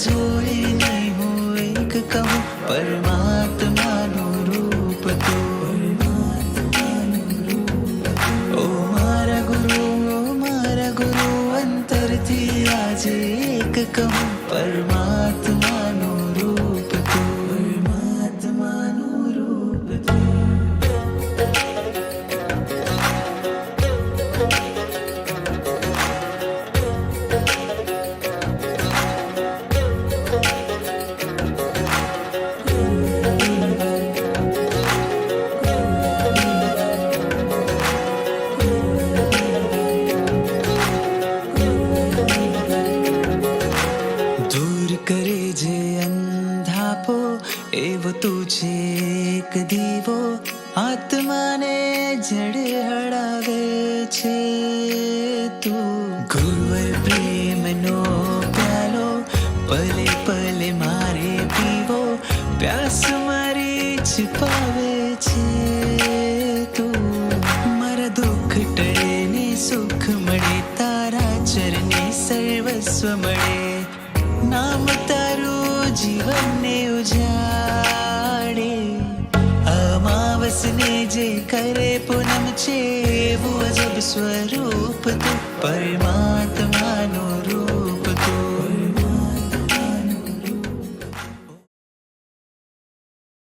જોઈને હું એક કહું, પરમાત્માનું રૂપ તું. ઓ મારા ગુરુ, અંતરથી આજે એક કહું, પરમાત્માનું રૂપ તું. પરમાત્માનું રૂપ તું. દૂર કરે જે અંધાપો, એવો તું છે એક દીવો, આત્માને જડે હળાવે છે તું. ગુરુવર પ્રેમનો પ્યાલો પલે પલે મારે પીવો, પ્યાસ મારી છુપાવે છે તું. મારા દુઃખ ટળે ને સુખ મળે, તારા ચરણે સર્વસ્વ મળે. નામ તારું જીવનને ઉજાડે, અમાવસને જે કરે પૂનમ છે, એવું અજબ સ્વરૂપ તું. પરમાત્મા